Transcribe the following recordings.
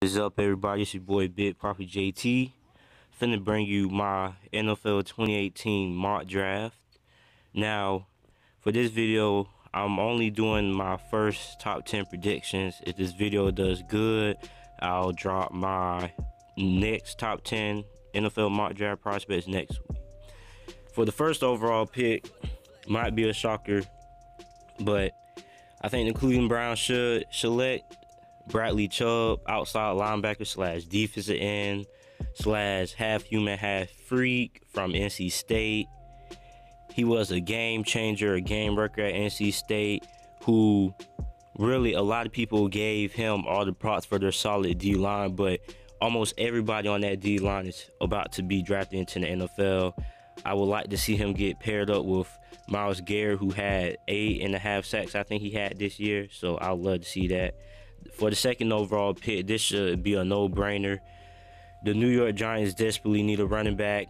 What's up, everybody? It's your boy Big Property JT. Finna bring you my NFL 2018 mock draft. Now, for this video, I'm only doing my first top 10 predictions. If this video does good, I'll drop my next top 10 NFL mock draft prospects next week. For the first overall pick, might be a shocker, but I think the Cleveland Browns should select Barkley, Chubb, outside linebacker slash defensive end slash half human, half freak from NC State. He was a game changer, a game wrecker at NC State, who really a lot of people gave him all the props for their solid D-line, but almost everybody on that D-line is about to be drafted into the NFL. I would like to see him get paired up with Myles Garrett, who had 8.5 sacks, I think he had this year, so I would love to see that. For the second overall pick, this should be a no-brainer. The New York Giants desperately need a running back.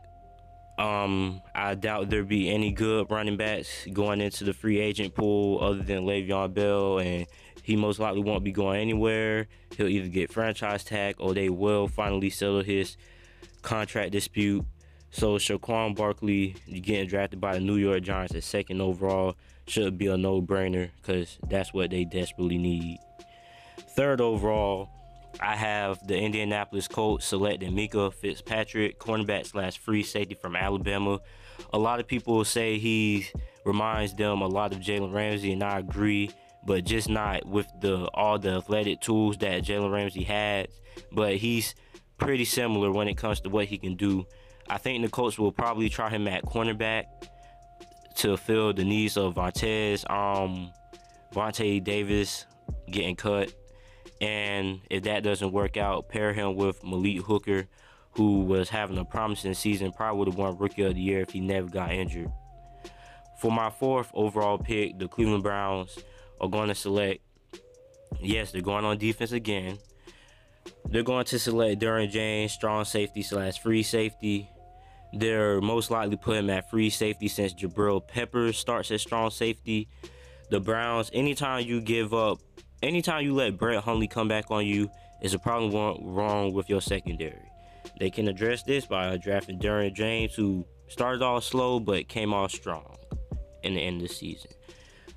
I doubt there'll be any good running backs going into the free agent pool other than Le'Veon Bell, and he most likely won't be going anywhere. He'll either get franchise tag or they will finally settle his contract dispute. So Shaquon Barkley getting drafted by the New York Giants at second overall should be a no-brainer because that's what they desperately need. Third overall, I have the Indianapolis Colts selecting Minkah Fitzpatrick, cornerback slash free safety from Alabama. A lot of people say he reminds them a lot of Jalen Ramsey, and I agree, but just not with all the athletic tools that Jalen Ramsey has. But he's pretty similar when it comes to what he can do. I think the Colts will probably try him at cornerback to fill the needs of Vontae Davis getting cut. And if that doesn't work out, pair him with Malik Hooker, who was having a promising season, probably would have won Rookie of the Year if he never got injured. For my fourth overall pick, the Cleveland Browns are going to select, yes, they're going on defense again. They're going to select Derwin James, strong safety slash free safety. They're most likely put him at free safety since Jabril Peppers starts at strong safety. The Browns, anytime you let Brett Hundley come back on you, is a problem wrong with your secondary. They can address this by drafting Derwin James, who started off slow but came off strong in the end of the season.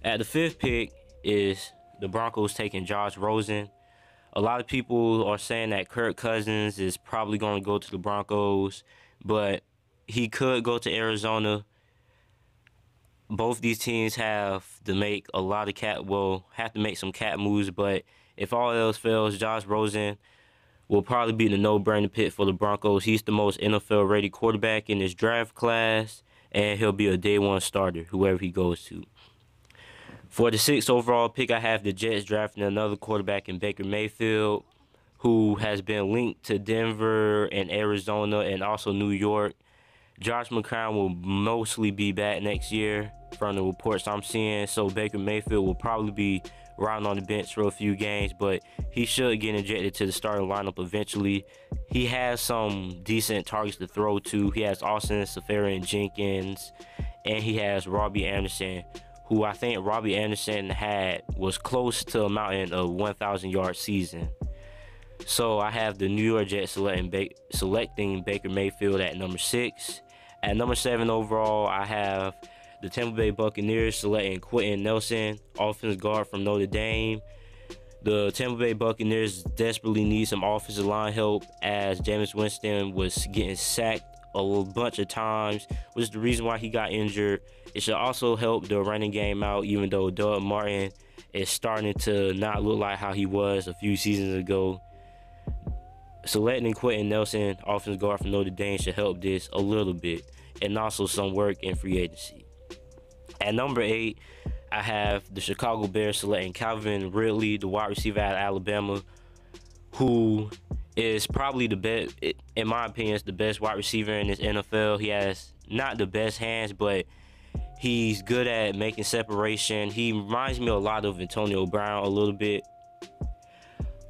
At the fifth pick is the Broncos taking Josh Rosen. A lot of people are saying that Kirk Cousins is probably going to go to the Broncos, but he could go to Arizona. Both these teams have to make some cap moves, but if all else fails, Josh Rosen will probably be the no-brainer pick for the Broncos. He's the most NFL-ready quarterback in this draft class, and he'll be a day-one starter, whoever he goes to. For the sixth overall pick, I have the Jets drafting another quarterback in Baker Mayfield, who has been linked to Denver and Arizona and also New York. Josh McCown will mostly be back next year from the reports I'm seeing, so Baker Mayfield will probably be riding on the bench for a few games, but he should get injected to the starting lineup eventually. He has some decent targets to throw to. He has Austin Seferian-Jenkins, and he has Robbie Anderson, who I think Robbie Anderson was close to amounting a 1,000-yard season. So I have the New York Jets selecting Baker Mayfield at number 6. At number 7 overall, I have the Tampa Bay Buccaneers selecting Quenton Nelson, offensive guard from Notre Dame. The Tampa Bay Buccaneers desperately need some offensive line help as Jameis Winston was getting sacked a bunch of times, which is the reason why he got injured. It should also help the running game out, even though Doug Martin is starting to not look like how he was a few seasons ago. Selecting Quenton Nelson, offensive guard from Notre Dame, should help this a little bit, and also some work in free agency. At number 8, I have the Chicago Bears selecting Calvin Ridley, the wide receiver out of Alabama, who is probably the best, in my opinion, is the best wide receiver in this NFL. He has not the best hands, but he's good at making separation. He reminds me a lot of Antonio Brown a little bit.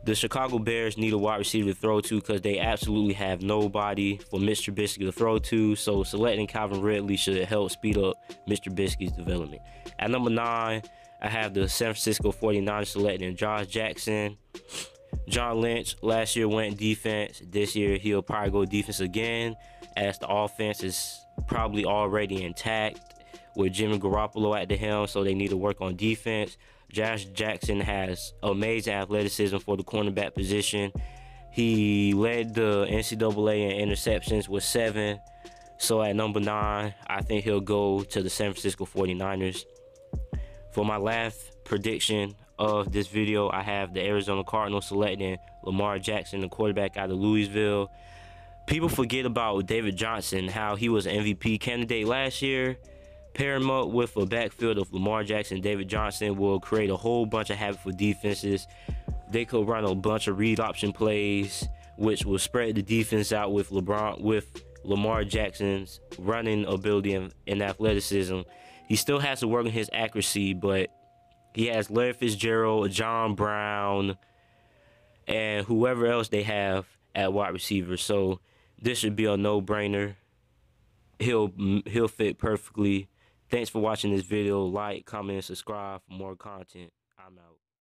The Chicago Bears need a wide receiver to throw to because they absolutely have nobody for Mr. Trubisky to throw to. So selecting Calvin Ridley should help speed up Mr. Trubisky's development. At number 9, I have the San Francisco 49ers selecting Josh Jackson. John Lynch last year went defense. This year he'll probably go defense again, as the offense is probably already intact with Jimmy Garoppolo at the helm, so they need to work on defense. Josh Jackson has amazing athleticism for the cornerback position. He led the NCAA in interceptions with 7. So at number 9, I think he'll go to the San Francisco 49ers. For my last prediction of this video, I have the Arizona Cardinals selecting Lamar Jackson, the quarterback out of Louisville. People forget about David Johnson, how he was an MVP candidate last year. Pair him up with a backfield of Lamar Jackson, David Johnson will create a whole bunch of havoc for defenses. They could run a bunch of read option plays, which will spread the defense out with Lamar Jackson's running ability and athleticism. He still has to work on his accuracy, but he has Larry Fitzgerald, John Brown, and whoever else they have at wide receiver. So this should be a no-brainer. He'll fit perfectly. Thanks for watching this video. Like, comment, and subscribe for more content. I'm out.